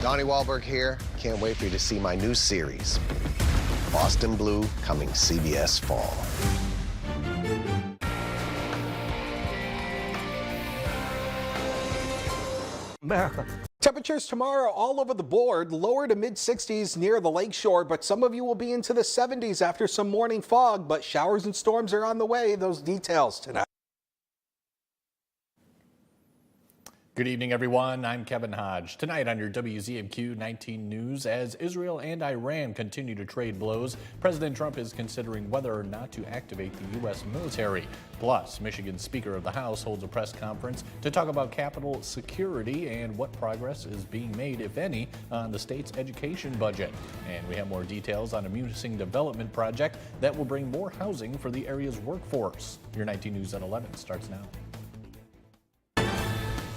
Donnie Wahlberg here. Can't wait for you to see my new series, Boston Blue, coming CBS fall. America. Temperatures tomorrow all over the board, lower to mid-60s near the lakeshore, but some of you will be into the 70s after some morning fog, but showers and storms are on the way. Those details tonight. Good evening, everyone. I'm Kevin Hodge. Tonight on your WZMQ 19 News, as Israel and Iran continue to trade blows, President Trump is considering whether or not to activate the U.S. military. Plus, Michigan's Speaker of the House holds a press conference to talk about Capitol security and what progress is being made, if any, on the state's education budget. And we have more details on a municipal development project that will bring more housing for the area's workforce. Your 19 News at 11 starts now.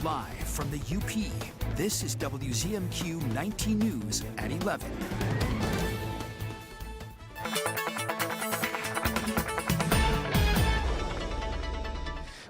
Live from the UP, this is WZMQ 19 News at 11.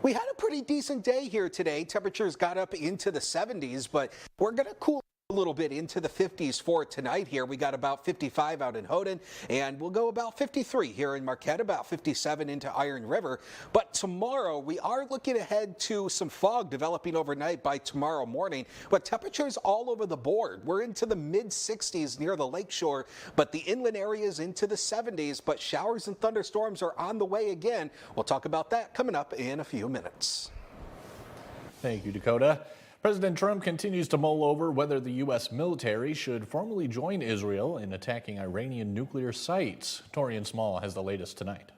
We had a pretty decent day here today. Temperatures got up into the 70s, but we're going to cool a little bit into the 50s for tonight here. We got about 55 out in Houghton, and we'll go about 53 here in Marquette, about 57 into Iron River. But tomorrow, we are looking ahead to some fog developing overnight by tomorrow morning, but temperatures all over the board. We're into the mid-60s near the lakeshore, but the inland areas into the 70s, but showers and thunderstorms are on the way again. We'll talk about that coming up in a few minutes. Thank you, Dakota. President Trump continues to mull over whether the U.S. military should formally join Israel in attacking Iranian nuclear sites. Torian Small has the latest tonight.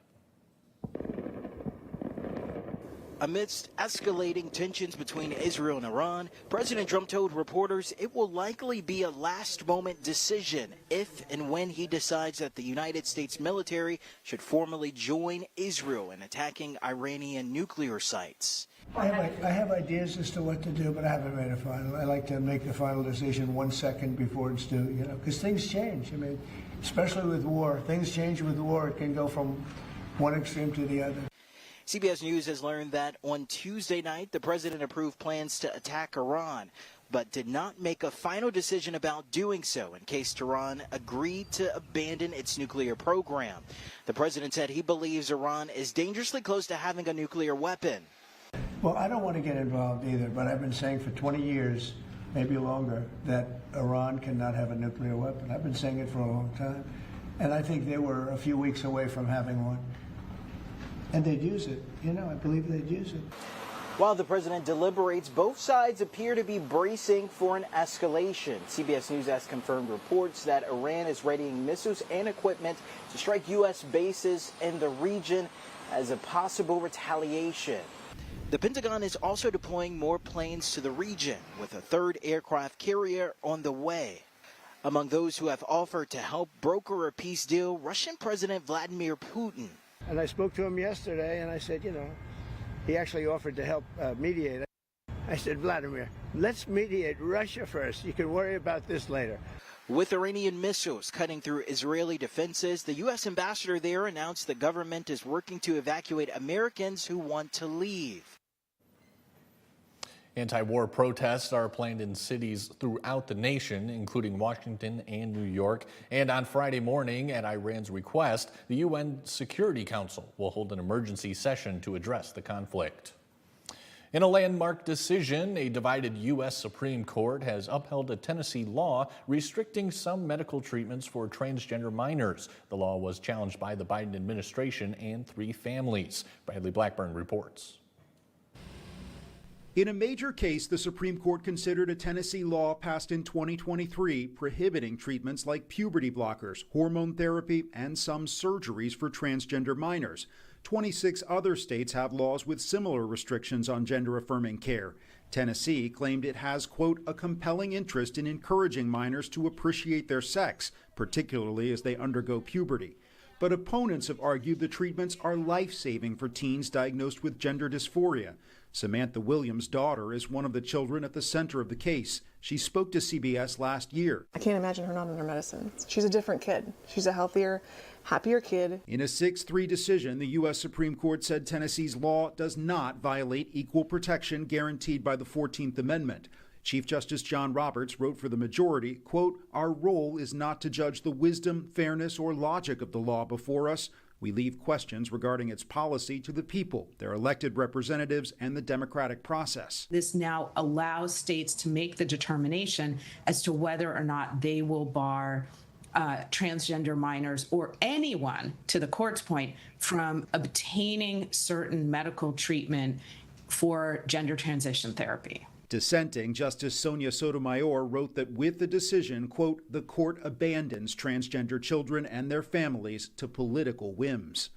Amidst escalating tensions between Israel and Iran, President Trump told reporters it will likely be a last-moment decision if and when he decides that the United States military should formally join Israel in attacking Iranian nuclear sites. I have ideas as to what to do, but I haven't made a final. I like to make the final decision 1 second before it's due, because things change. I mean, especially with war. Things change with war. It can go from one extreme to the other. CBS News has learned that on Tuesday night, the president approved plans to attack Iran, but did not make a final decision about doing so in case Tehran agreed to abandon its nuclear program. The president said he believes Iran is dangerously close to having a nuclear weapon. Well, I don't want to get involved either, but I've been saying for 20 years, maybe longer, that Iran cannot have a nuclear weapon. I've been saying it for a long time. And I think they were a few weeks away from having one. And they'd use it. I believe they'd use it. While the president deliberates, both sides appear to be bracing for an escalation. CBS News has confirmed reports that Iran is readying missiles and equipment to strike U.S. bases in the region as a possible retaliation. The Pentagon is also deploying more planes to the region, with a third aircraft carrier on the way. Among those who have offered to help broker a peace deal, Russian President Vladimir Putin. And I spoke to him yesterday, and I said, he actually offered to help mediate. I said, Vladimir, let's mediate Russia first. You can worry about this later. With Iranian missiles cutting through Israeli defenses, the U.S. ambassador there announced the government is working to evacuate Americans who want to leave. Anti-war protests are planned in cities throughout the nation, including Washington and New York. And on Friday morning, at Iran's request, the UN Security Council will hold an emergency session to address the conflict. In a landmark decision, a divided U.S. Supreme Court has upheld a Tennessee law restricting some medical treatments for transgender minors. The law was challenged by the Biden administration and 3 families. Bradley Blackburn reports. In a major case, the Supreme Court considered a Tennessee law passed in 2023 prohibiting treatments like puberty blockers, hormone therapy, and some surgeries for transgender minors. 26 other states have laws with similar restrictions on gender-affirming care. Tennessee claimed it has, quote, a compelling interest in encouraging minors to appreciate their sex, particularly as they undergo puberty. But opponents have argued the treatments are life-saving for teens diagnosed with gender dysphoria. Samantha Williams' daughter is one of the children at the center of the case. She spoke to CBS last year. I can't imagine her not on her medicine. She's a different kid. She's a healthier, happier kid. In a 6-3 decision, the U.S. Supreme Court said Tennessee's law does not violate equal protection guaranteed by the 14th Amendment. Chief Justice John Roberts wrote for the majority, quote, "Our role is not to judge the wisdom, fairness, or logic of the law before us. We leave questions regarding its policy to the people, their elected representatives, and the democratic process." This now allows states to make the determination as to whether or not they will bar transgender minors or anyone, to the court's point, from obtaining certain medical treatment for gender transition therapy. Dissenting Justice Sonia Sotomayor wrote that with the decision, quote, "the court abandons transgender children and their families to political whims."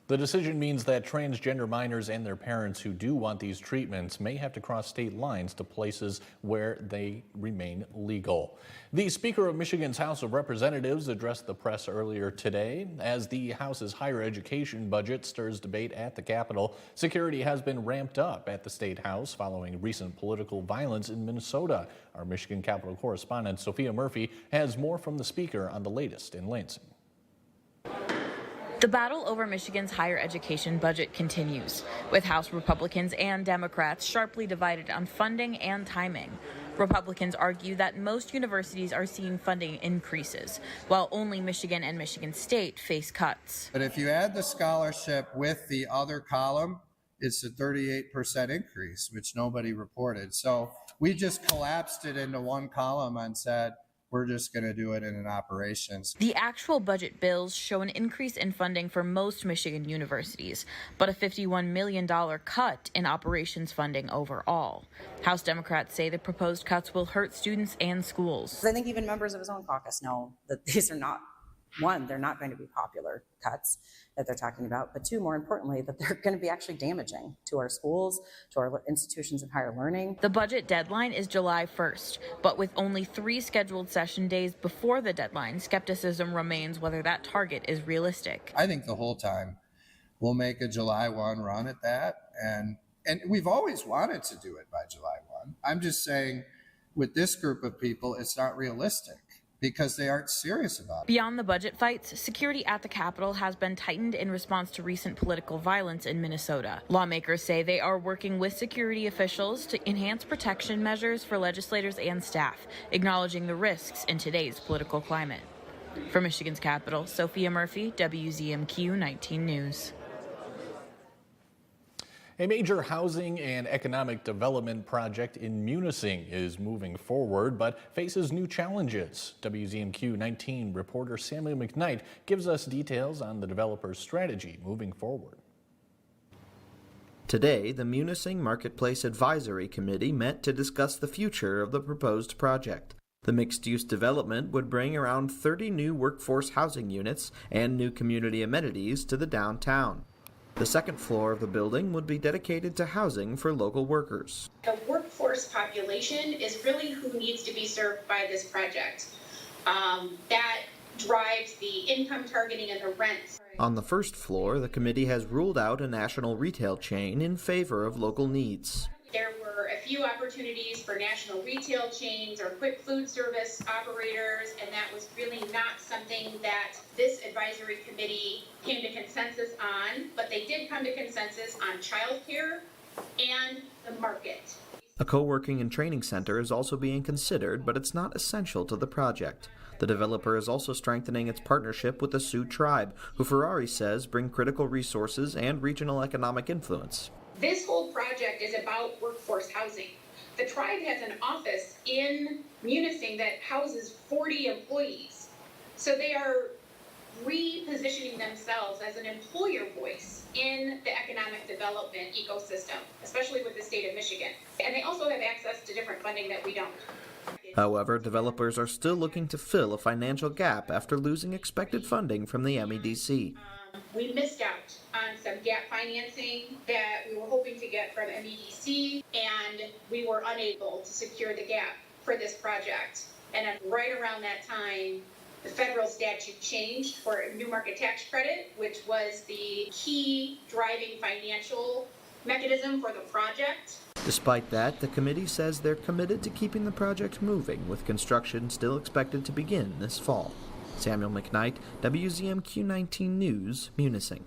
The decision means that transgender minors and their parents who do want these treatments may have to cross state lines to places where they remain legal. The Speaker of Michigan's House of Representatives addressed the press earlier today. As the House's higher education budget stirs debate at the Capitol, security has been ramped up at the State House following recent political violence in Minnesota. Our Michigan Capitol correspondent Sophia Murphy has more from the Speaker on the latest in Lansing. The battle over Michigan's higher education budget continues, with House Republicans and Democrats sharply divided on funding and timing. Republicans argue that most universities are seeing funding increases, while only Michigan and Michigan State face cuts. But if you add the scholarship with the other column, it's a 38% increase, which nobody reported. So we just collapsed it into one column and said, we're just going to do it in an operations. The actual budget bills show an increase in funding for most Michigan universities, but a $51 million cut in operations funding overall. House Democrats say the proposed cuts will hurt students and schools. I think even members of his own caucus know that these are not, one, they're not going to be popular cuts that they're talking about, but two, more importantly, that they're going to be actually damaging to our schools, to our institutions of higher learning. The budget deadline is July 1st, but with only 3 scheduled session days before the deadline, skepticism remains whether that target is realistic. I think the whole time we'll make a July 1 run at that, and we've always wanted to do it by July 1. I'm just saying with this group of people, it's not realistic, because they aren't serious about it. Beyond the budget fights, security at the Capitol has been tightened in response to recent political violence in Minnesota. Lawmakers say they are working with security officials to enhance protection measures for legislators and staff, acknowledging the risks in today's political climate. For Michigan's Capitol, Sophia Murphy, WZMQ 19 News. A major housing and economic development project in Munising is moving forward, but faces new challenges. WZMQ 19 reporter Samuel McKnight gives us details on the developer's strategy moving forward. Today, the Munising Marketplace Advisory Committee met to discuss the future of the proposed project. The mixed-use development would bring around 30 new workforce housing units and new community amenities to the downtown. The second floor of the building would be dedicated to housing for local workers. The workforce population is really who needs to be served by this project. That drives the income targeting and the rent. On the first floor, the committee has ruled out a national retail chain in favor of local needs. There were a few opportunities for national retail chains or quick food service operators, and that was really not something that this advisory committee came to consensus on, but they did come to consensus on childcare and the market. A co-working and training center is also being considered, but it's not essential to the project. The developer is also strengthening its partnership with the Sioux tribe, who Ferrari says bring critical resources and regional economic influence. This whole project is about workforce housing. The tribe has an office in Munising that houses 40 employees. So they are repositioning themselves as an employer voice in the economic development ecosystem, especially with the state of Michigan. And they also have access to different funding that we don't. However, developers are still looking to fill a financial gap after losing expected funding from the MEDC. We missed out on some gap financing that we were hoping to get from MEDC, and we were unable to secure the gap for this project. And right around that time, the federal statute changed for a new market tax credit, which was the key driving financial mechanism for the project. Despite that, the committee says they're committed to keeping the project moving, with construction still expected to begin this fall. Samuel McKnight, WZMQ 19 News, Munising.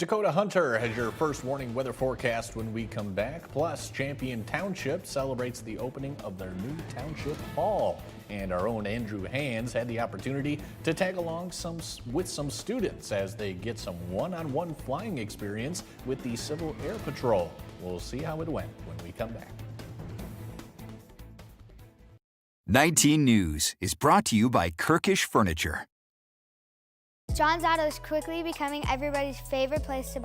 Dakota Hunter has your first warning weather forecast when we come back. Plus, Champion Township celebrates the opening of their new township hall. And our own Andrew Hands had the opportunity to tag along with some students as they get some one-on-one flying experience with the Civil Air Patrol. We'll see how it went when we come back. 19 News is brought to you by Kirkish Furniture. John's Auto is quickly becoming everybody's favorite place to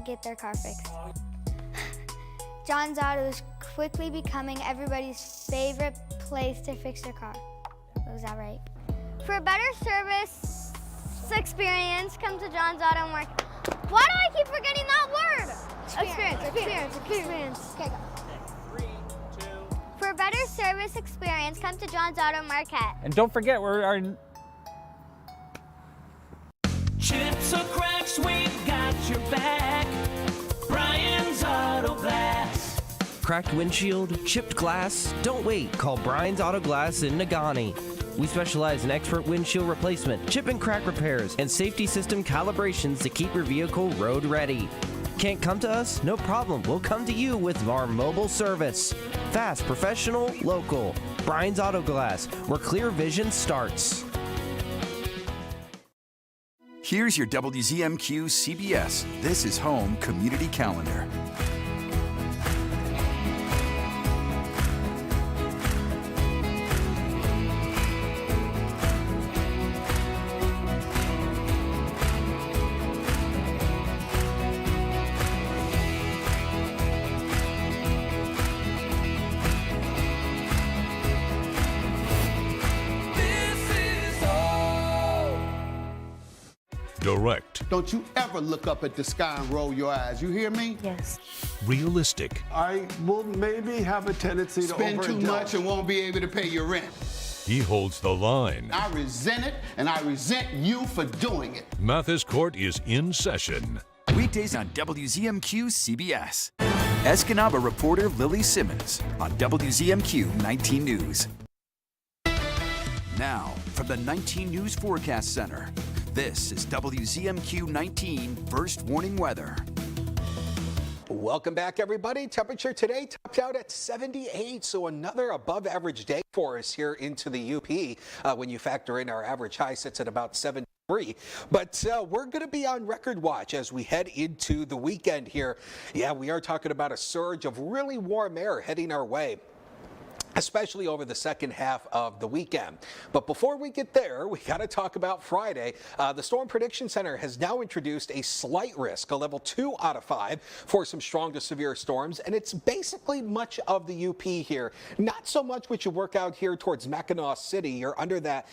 get their car fixed. John's Auto is quickly becoming everybody's favorite place to fix their car. Was that right? For a better service experience, come to John's Auto Market. Why do I keep forgetting that word? Experience. Okay, go. 3, 2. For a better service experience, come to John's Auto Market. And don't forget, we're Chips or cracks, we got your back. Brian's Auto Glass. Cracked windshield, chipped glass? Don't wait. Call Brian's Auto Glass in Nagani. We specialize in expert windshield replacement, chip and crack repairs, and safety system calibrations to keep your vehicle road ready. Can't come to us? No problem. We'll come to you with our mobile service. Fast, professional, local. Brian's Auto Glass, where clear vision starts. Here's your WZMQ CBS This is Home Community Calendar. Direct. Don't you ever look up at the sky and roll your eyes. You hear me? Yes. Realistic. I will maybe have a tendency to spend too much and won't be able to pay your rent. He holds the line. I resent it, and I resent you for doing it. Mathis Court is in session. Weekdays on WZMQ CBS. Escanaba reporter Lily Simmons on WZMQ 19 News. Now, from the 19 News Forecast Center, this is WZMQ 19 First Warning Weather. Welcome back, everybody. Temperature today topped out at 78, so another above average day for us here into the UP. When you factor in our average high sits at about 73. But we're going to be on record watch as we head into the weekend here. Yeah, we are talking about a surge of really warm air heading our way, especially over the second half of the weekend. But before we get there, we got to talk about Friday. The Storm Prediction Center has now introduced a slight risk, a level 2 out of 5 for some strong to severe storms, and it's basically much of the UP here. Not so much what you work out here towards Mackinac City. You're under that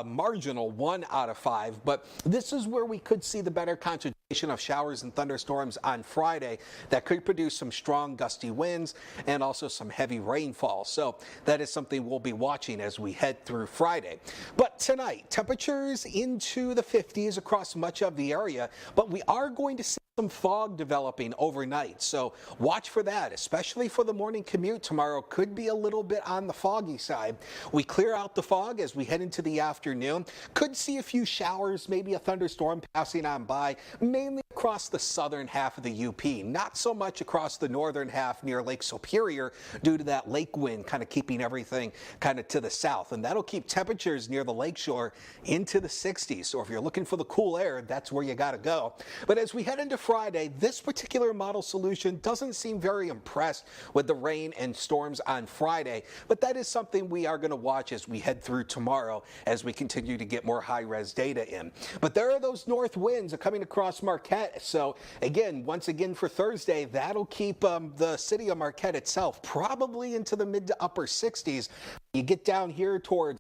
marginal 1 out of 5, but this is where we could see the better concentration of showers and thunderstorms on Friday that could produce some strong gusty winds and also some heavy rainfall. So that is something we'll be watching as we head through Friday. But tonight, temperatures into the 50s across much of the area, but we are going to see some fog developing overnight. So watch for that, especially for the morning commute tomorrow. Could be a little bit on the foggy side. We clear out the fog as we head into the afternoon. Could see a few showers, maybe a thunderstorm passing on by, mainly across the southern half of the UP. Not so much across the northern half near Lake Superior due to that lake wind kind of keeping everything kind of to the south. And that'll keep temperatures near the lakeshore into the 60s. So if you're looking for the cool air, that's where you got to go. But as we head into Friday, this particular model solution doesn't seem very impressed with the rain and storms on Friday. But that is something we are going to watch as we head through tomorrow as we continue to get more high-res data in. But there are those north winds coming across Marquette. So again, once again for Thursday, that'll keep the city of Marquette itself probably into the mid to upper 60s. You get down here towards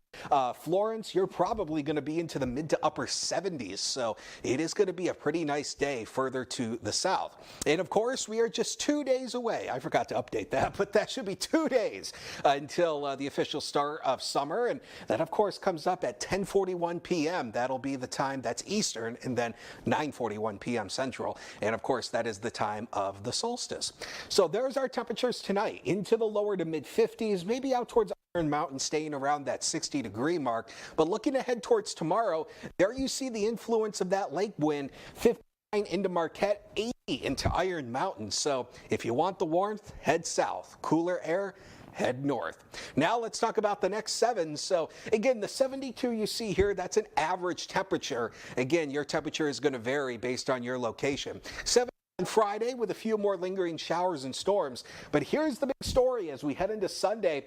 Florence, you're probably going to be into the mid to upper 70s. So it is going to be a pretty nice day further to the south. And of course, we are just 2 days away. I forgot to update that, but that should be 2 days until the official start of summer. And that, of course, comes up at 10:41 p.m. That'll be the time that's Eastern, and then 9:41 p.m. Central. And of course, that is the time of the solstice. So there's our temperatures tonight, into the lower to mid 50s, maybe out towards Iron Mountain staying around that 60-degree mark. But looking ahead towards tomorrow, there you see the influence of that lake wind, 50 into Marquette, 80 into Iron Mountain. So if you want the warmth, head south. Cooler air, head north. Now let's talk about the next 7. So again, the 72 you see here, that's an average temperature. Again, your temperature is going to vary based on your location. 7 on Friday with a few more lingering showers and storms. But here's the big story as we head into Sunday.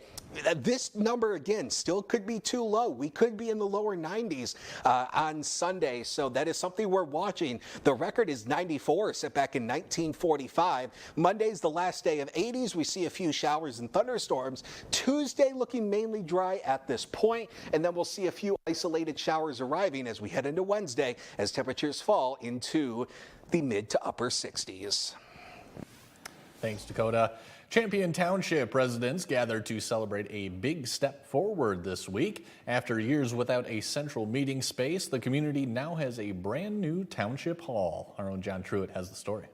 This number, again, still could be too low. We could be in the lower 90s on Sunday, so that is something we're watching. The record is 94, set back in 1945. Monday's the last day of 80s. We see a few showers and thunderstorms. Tuesday looking mainly dry at this point, and then we'll see a few isolated showers arriving as we head into Wednesday as temperatures fall into the mid to upper 60s. Thanks, Dakota. Champion Township residents gathered to celebrate a big step forward this week. After years without a central meeting space, the community now has a brand new township hall. Our own John Truitt has the story.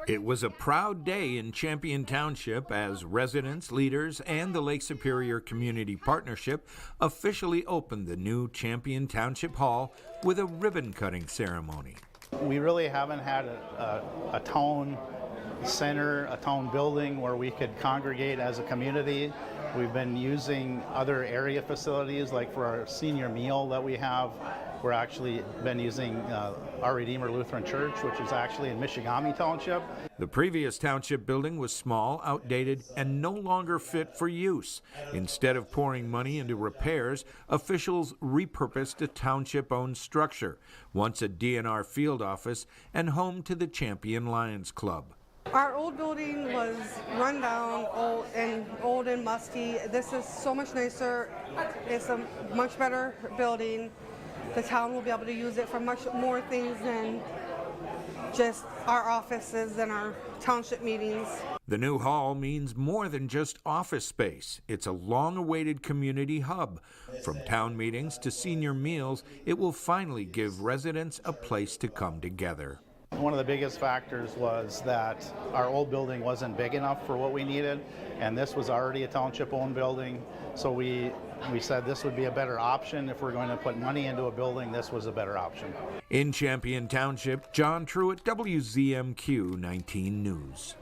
It was a proud day in Champion Township as residents, leaders, and the Lake Superior Community Partnership officially opened the new Champion Township Hall with a ribbon-cutting ceremony. We really haven't had a town center, a town building where we could congregate as a community. We've been using other area facilities, like for our senior meal that we have. We're actually been using Our Redeemer Lutheran Church, which is actually in Michigami Township. The previous township building was small, outdated, and no longer fit for use. Instead of pouring money into repairs, officials repurposed a township-owned structure, once a DNR field office and home to the Champion Lions Club. Our old building was run down, old and musty. This is so much nicer. It's a much better building. The town will be able to use it for much more things than just our offices and our township meetings. The new hall means more than just office space. It's a long-awaited community hub. From town meetings to senior meals, it will finally give residents a place to come together. One of the biggest factors was that our old building wasn't big enough for what we needed, and this was already a township-owned building, so we said this would be a better option. If we're going to put money into a building, this was a better option. In Champion Township, John Truitt, WZMQ 19 News.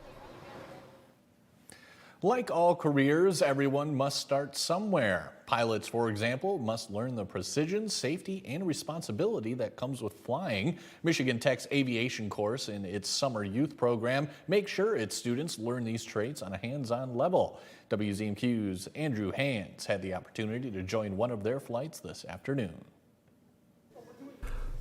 Like all careers, everyone must start somewhere. Pilots, for example, must learn the precision, safety, and responsibility that comes with flying. Michigan Tech's aviation course in its summer youth program makes sure its students learn these traits on a hands-on level. WZMQ's Andrew Hands had the opportunity to join one of their flights this afternoon.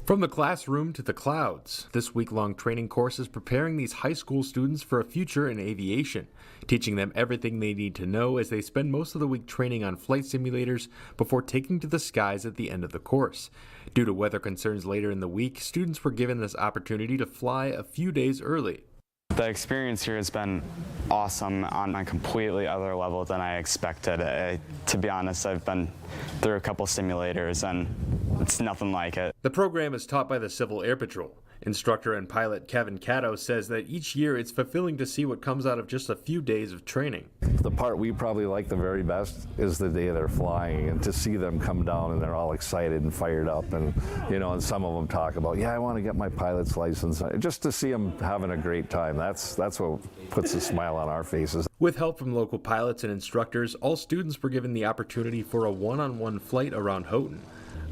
From the classroom to the clouds, this week-long training course is preparing these high school students for a future in aviation, teaching them everything they need to know as they spend most of the week training on flight simulators before taking to the skies at the end of the course. Due to weather concerns later in the week, students were given this opportunity to fly a few days early. The experience here has been awesome on a completely other level than I expected. To be honest, I've been through a couple simulators and it's nothing like it. The program is taught by the Civil Air Patrol. Instructor and pilot Kevin Cato says that each year it's fulfilling to see what comes out of just a few days of training. The part we probably like the very best is the day they're flying, and to see them come down and they're all excited and fired up, and and some of them talk about, I want to get my pilot's license. Just to see them having a great time, that's what puts a smile on our faces. With help from local pilots and instructors, all students were given the opportunity for a one-on-one flight around Houghton,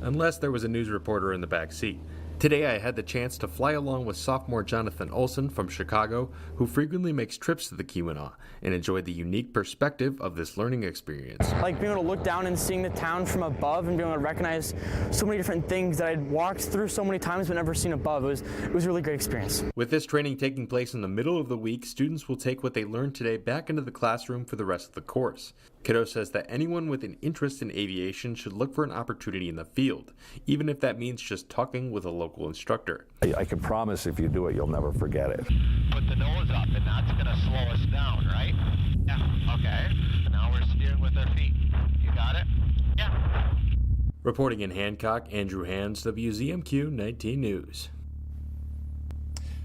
unless there was a news reporter in the back seat. Today I had the chance to fly along with sophomore Jonathan Olson from Chicago, who frequently makes trips to the Keweenaw, and enjoyed the unique perspective of this learning experience. Like being able to look down and seeing the town from above and being able to recognize so many different things that I'd walked through so many times but never seen above. It was a really great experience. With this training taking place in the middle of the week, students will take what they learned today back into the classroom for the rest of the course. Kiddo says that anyone with an interest in aviation should look for an opportunity in the field, even if that means just talking with a local instructor. I can promise if you do it, you'll never forget it. Put the nose up, and that's going to slow us down, right? Yeah, okay. And now we're steering with our feet. You got it? Yeah. Reporting in Hancock, Andrew Hands, WZMQ 19 News.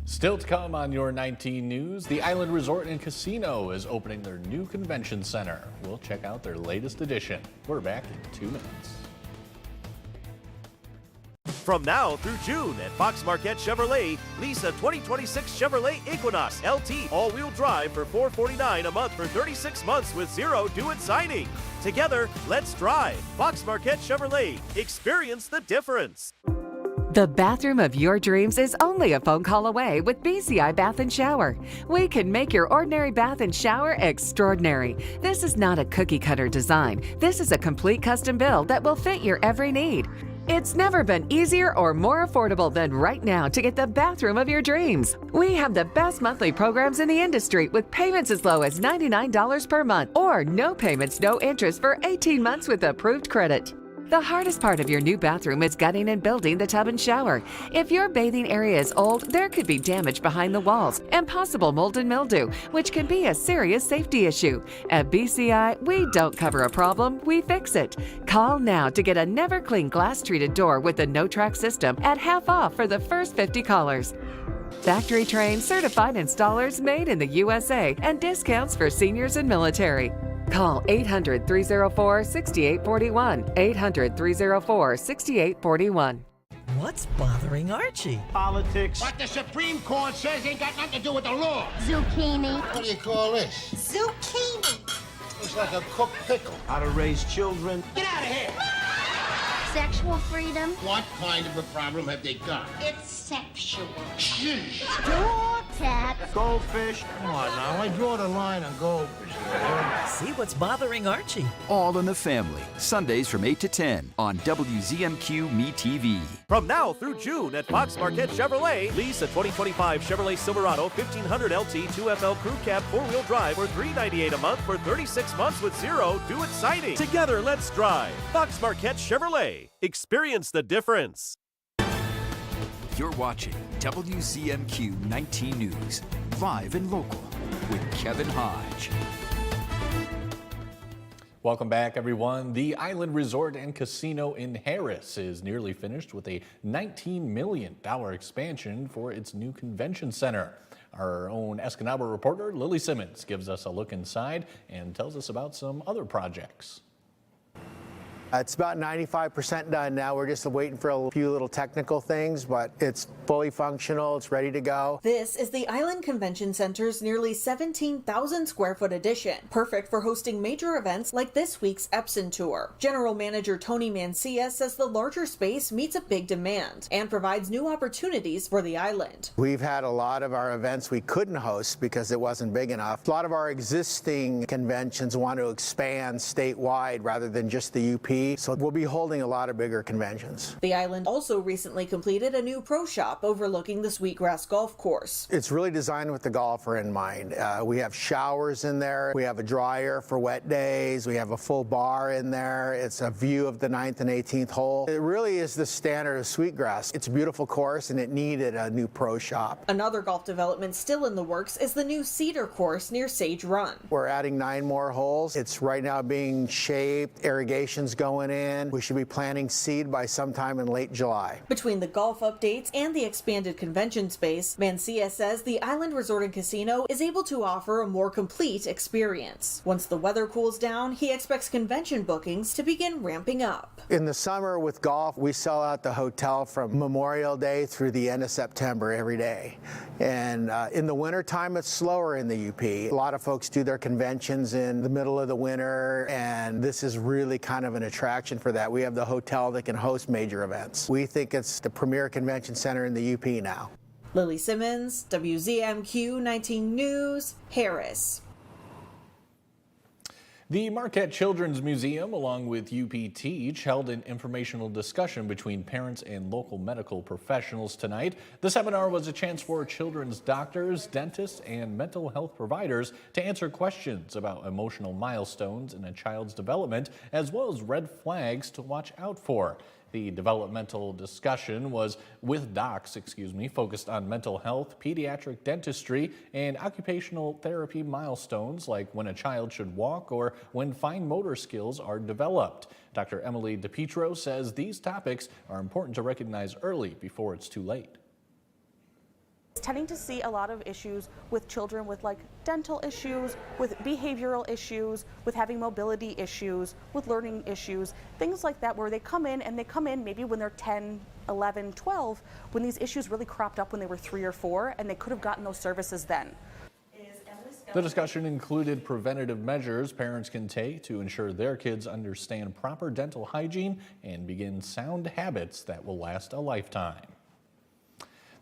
Still to come on your 19 News, the Island Resort and Casino is opening their new convention center. We'll check out their latest edition. We're back in 2 minutes. From now through June at Fox Marquette Chevrolet, lease a 2026 Chevrolet Equinox LT all-wheel drive for $449 a month for 36 months with zero due at signing. Together, let's drive. Fox Marquette Chevrolet. Experience the difference. The bathroom of your dreams is only a phone call away with BCI Bath and Shower. We can make your ordinary bath and shower extraordinary. This is not a cookie cutter design. This is a complete custom build that will fit your every need. It's never been easier or more affordable than right now to get the bathroom of your dreams. We have the best monthly programs in the industry with payments as low as $99 per month or no payments, no interest for 18 months with approved credit. The hardest part of your new bathroom is gutting and building the tub and shower. If your bathing area is old, there could be damage behind the walls and possible mold and mildew, which can be a serious safety issue. At BCI, we don't cover a problem, we fix it. Call now to get a never clean glass treated door with the no-track system at half off for the first 50 callers. Factory trained, certified installers made in the USA and discounts for seniors and military. Call 800-304-6841. 800-304-6841. What's bothering Archie? Politics. What the Supreme Court says ain't got nothing to do with the law. Zucchini. What do you call this? Zucchini. Looks like a cooked pickle. How to raise children. Get out of here! Sexual freedom. What kind of a problem have they got? It's sexual. Jeez. Door cats. Goldfish. Come on now, I draw the line on goldfish. See what's bothering Archie. All in the Family, Sundays from 8 to 10 on WZMQ Me TV. From now through June at Fox Marquette Chevrolet, lease a 2025 Chevrolet Silverado 1500 LT 2FL Crew Cab 4-wheel drive for $398 a month for 36 months with zero due at signing. Together, let's drive. Fox Marquette Chevrolet. Experience the difference. You're watching WZMQ 19 News, live and local with Kevin Hodge. Welcome back, everyone. The Island Resort and Casino in Harris is nearly finished with a $19 million expansion for its new convention center. Our own Escanaba reporter, Lily Simmons, gives us a look inside and tells us about some other projects. It's about 95% done now. We're just waiting for a few little technical things, but it's fully functional. It's ready to go. This is the Island Convention Center's nearly 17,000 square foot addition, perfect for hosting major events like this week's Epson Tour. General Manager Tony Mancia says the larger space meets a big demand and provides new opportunities for the island. We've had a lot of our events we couldn't host because it wasn't big enough. A lot of our existing conventions want to expand statewide rather than just the UP. So we'll be holding a lot of bigger conventions. The island also recently completed a new pro shop overlooking the Sweetgrass Golf Course. It's really designed with the golfer in mind. We have showers in there. We have a dryer for wet days. We have a full bar in there. It's a view of the 9th and 18th hole. It really is the standard of Sweetgrass. It's a beautiful course and it needed a new pro shop. Another golf development still in the works is the new Cedar course near Sage Run. We're adding 9 more holes. It's right now being shaped. Irrigation's going in. We should be planting seed by sometime in late July. Between the golf updates and the expanded convention space, Mancia says the Island Resort and Casino is able to offer a more complete experience. Once the weather cools down, he expects convention bookings to begin ramping up. In the summer with golf, we sell out the hotel from Memorial Day through the end of September every day. And in the wintertime, it's slower in the UP. A lot of folks do their conventions in the middle of the winter, and this is really kind of an attraction for that. We have the hotel that can host major events. We think it's the premier convention center in the UP now. Lily Simmons, WZMQ 19 News, Harris. The Marquette Children's Museum, along with UP Teach, held an informational discussion between parents and local medical professionals tonight. The seminar was a chance for children's doctors, dentists, and mental health providers to answer questions about emotional milestones in a child's development, as well as red flags to watch out for. The developmental discussion was with docs, focused on mental health, pediatric dentistry, and occupational therapy milestones like when a child should walk or when fine motor skills are developed. Dr. Emily DePietro says these topics are important to recognize early before it's too late. Tending to see a lot of issues with children with like dental issues, with behavioral issues, with having mobility issues, with learning issues, things like that, where they come in maybe when they're 10, 11, 12, when these issues really cropped up when they were 3 or 4, and they could have gotten those services then. The discussion included preventative measures parents can take to ensure their kids understand proper dental hygiene and begin sound habits that will last a lifetime.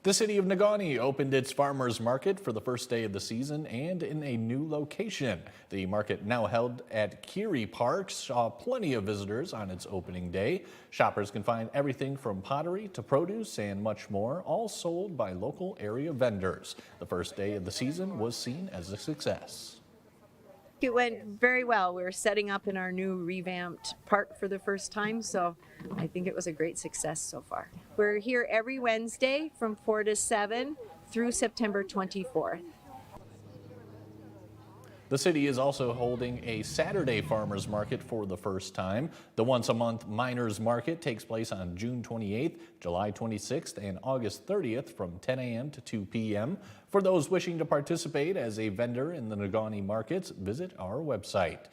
The city of Negaunee opened its farmers market for the first day of the season and in a new location. The market, now held at Keary Park, saw plenty of visitors on its opening day. Shoppers can find everything from pottery to produce and much more, all sold by local area vendors. The first day of the season was seen as a success. It went very well. We're setting up in our new revamped park for the first time, so I think it was a great success so far. We're here every Wednesday from 4 to 7 through September 24th. The city is also holding a Saturday farmers market for the first time. The once-a-month Miners Market takes place on June 28th, July 26th, and August 30th from 10 a.m. to 2 p.m. For those wishing to participate as a vendor in the Negaunee markets, visit our website.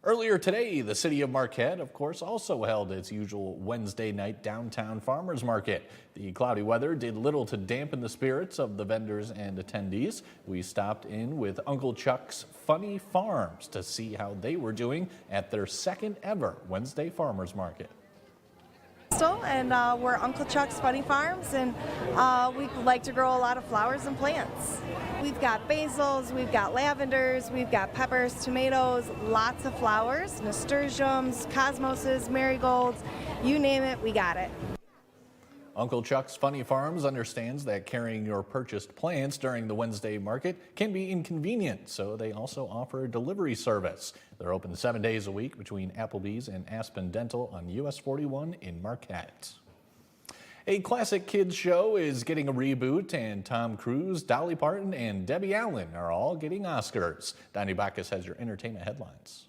Earlier today, the city of Marquette, of course, also held its usual Wednesday night downtown farmers market. The cloudy weather did little to dampen the spirits of the vendors and attendees. We stopped in with Uncle Chuck's Funny Farms to see how they were doing at their second ever Wednesday farmers market. And we're Uncle Chuck's Funny Farms, and we like to grow a lot of flowers and plants. We've got basils, we've got lavenders, we've got peppers, tomatoes, lots of flowers, nasturtiums, cosmoses, marigolds, you name it, we got it. Uncle Chuck's Funny Farms understands that carrying your purchased plants during the Wednesday market can be inconvenient, so they also offer a delivery service. They're open 7 days a week between Applebee's and Aspen Dental on US 41 in Marquette. A classic kids show is getting a reboot, and Tom Cruise, Dolly Parton, and Debbie Allen are all getting Oscars. Donnie Bacchus has your entertainment headlines.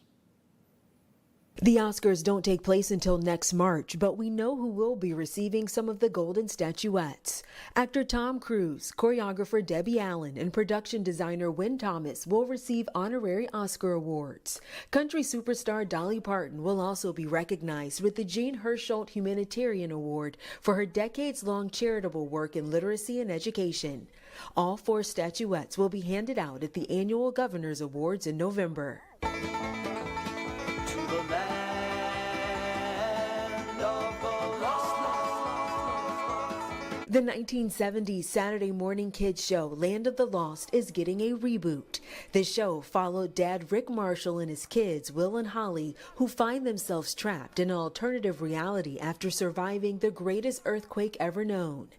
The Oscars don't take place until next March, but we know who will be receiving some of the golden statuettes. Actor Tom Cruise, choreographer Debbie Allen, and production designer Wynn Thomas will receive honorary Oscar awards. Country superstar Dolly Parton will also be recognized with the Jean Hersholt Humanitarian Award for her decades-long charitable work in literacy and education. All 4 statuettes will be handed out at the annual Governor's Awards in November. The 1970s Saturday morning kids show Land of the Lost is getting a reboot. The show followed Dad Rick Marshall and his kids, Will and Holly, who find themselves trapped in an alternative reality after surviving the greatest earthquake ever known.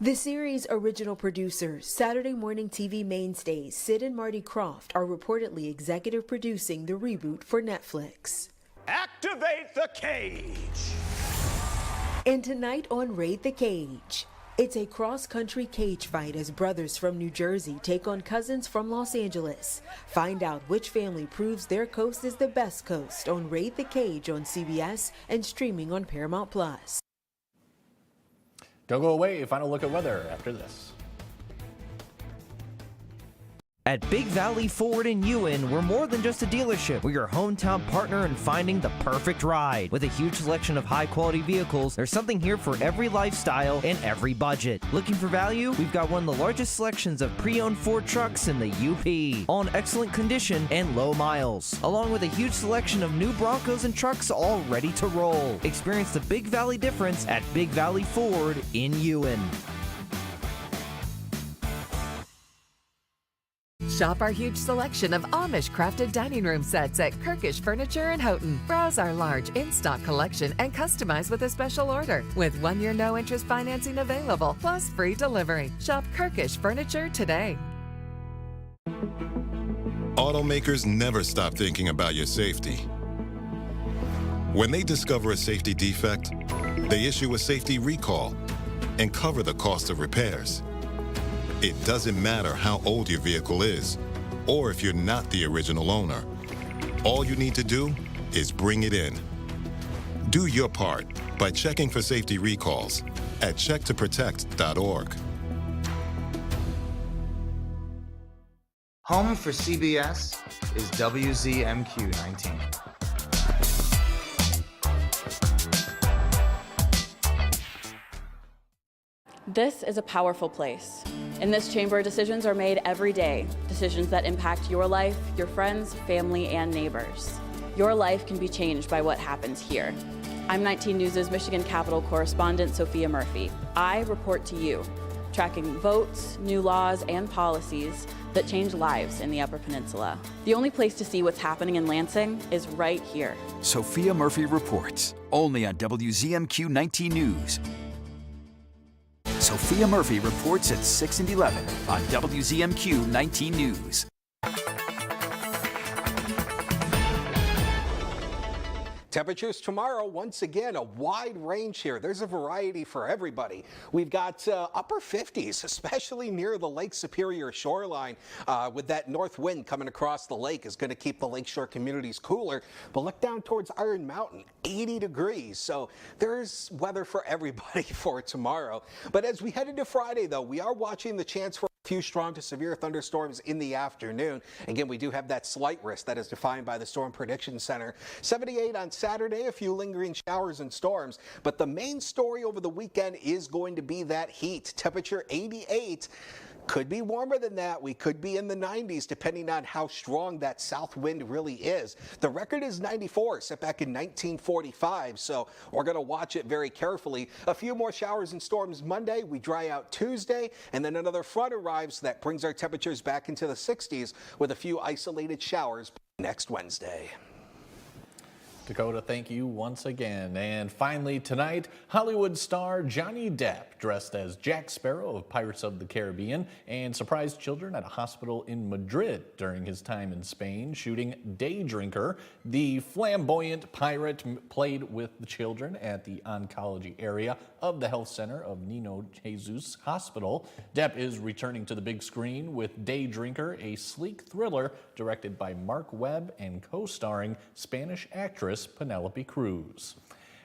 The series' original producers, Saturday morning TV mainstays Sid and Marty Krofft, are reportedly executive producing the reboot for Netflix. Activate the cage! And tonight on Raid the Cage, it's a cross-country cage fight as brothers from New Jersey take on cousins from Los Angeles. Find out which family proves their coast is the best coast on Raid the Cage on CBS and streaming on Paramount+. Don't go away. Final look at weather after this. At Big Valley Ford in Ewan, we're more than just a dealership. We're your hometown partner in finding the perfect ride. With a huge selection of high-quality vehicles, there's something here for every lifestyle and every budget. Looking for value? We've got one of the largest selections of pre-owned Ford trucks in the UP, all in excellent condition and low miles, along with a huge selection of new Broncos and trucks all ready to roll. Experience the Big Valley difference at Big Valley Ford in Ewan. Shop our huge selection of Amish-crafted dining room sets at Kirkish Furniture in Houghton. Browse our large in-stock collection and customize with a special order. With 1-year no-interest financing available, plus free delivery. Shop Kirkish Furniture today. Automakers never stop thinking about your safety. When they discover a safety defect, they issue a safety recall and cover the cost of repairs. It doesn't matter how old your vehicle is, or if you're not the original owner. All you need to do is bring it in. Do your part by checking for safety recalls at checktoprotect.org. Home for CBS is WZMQ 19. This is a powerful place. In this chamber, decisions are made every day, decisions that impact your life, your friends, family, and neighbors. Your life can be changed by what happens here. I'm 19 News' Michigan Capitol correspondent Sophia Murphy. I report to you, tracking votes, new laws, and policies that change lives in the Upper Peninsula. The only place to see what's happening in Lansing is right here. Sophia Murphy reports, only on WZMQ 19 News. Sophia Murphy reports at 6 and 11 on WZMQ 19 News. Temperatures tomorrow, once again, a wide range here. There's a variety for everybody. We've got upper 50s, especially near the Lake Superior shoreline, with that north wind coming across the lake is going to keep the lakeshore communities cooler. But look down towards Iron Mountain, 80 degrees. So there's weather for everybody for tomorrow. But as we head into Friday, though, we are watching the chance for a few strong to severe thunderstorms in the afternoon. Again, we do have that slight risk that is defined by the Storm Prediction Center. 78 on Saturday, a few lingering showers and storms. But the main story over the weekend is going to be that heat. Temperature 88. Could be warmer than that. We could be in the 90s depending on how strong that south wind really is. The record is 94, set back in 1945, so we're going to watch it very carefully. A few more showers and storms Monday. We dry out Tuesday, and then another front arrives that brings our temperatures back into the 60s with a few isolated showers next Wednesday. Dakota, thank you once again. And finally tonight, Hollywood star Johnny Depp, dressed as Jack Sparrow of Pirates of the Caribbean, and surprised children at a hospital in Madrid during his time in Spain shooting Day Drinker. The flamboyant pirate played with the children at the oncology area of the health center of Niño Jesus Hospital. Depp is returning to the big screen with Day Drinker, a sleek thriller directed by Mark Webb and co-starring Spanish actress Penelope Cruz.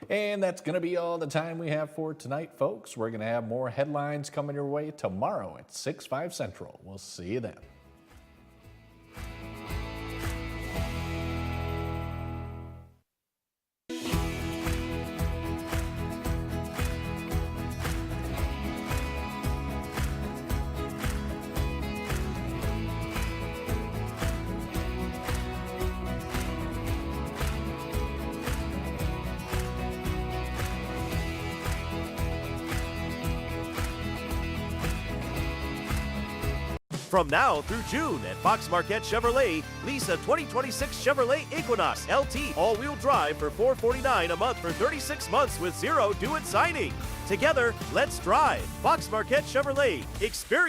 And that's going to be all the time we have for tonight, folks. We're going to have more headlines coming your way tomorrow at 6/5 Central. We'll see you then. From now through June at Fox Marquette Chevrolet, lease a 2026 Chevrolet Equinox LT all-wheel drive for $449 a month for 36 months with zero due at signing. Together, let's drive. Fox Marquette Chevrolet. Experience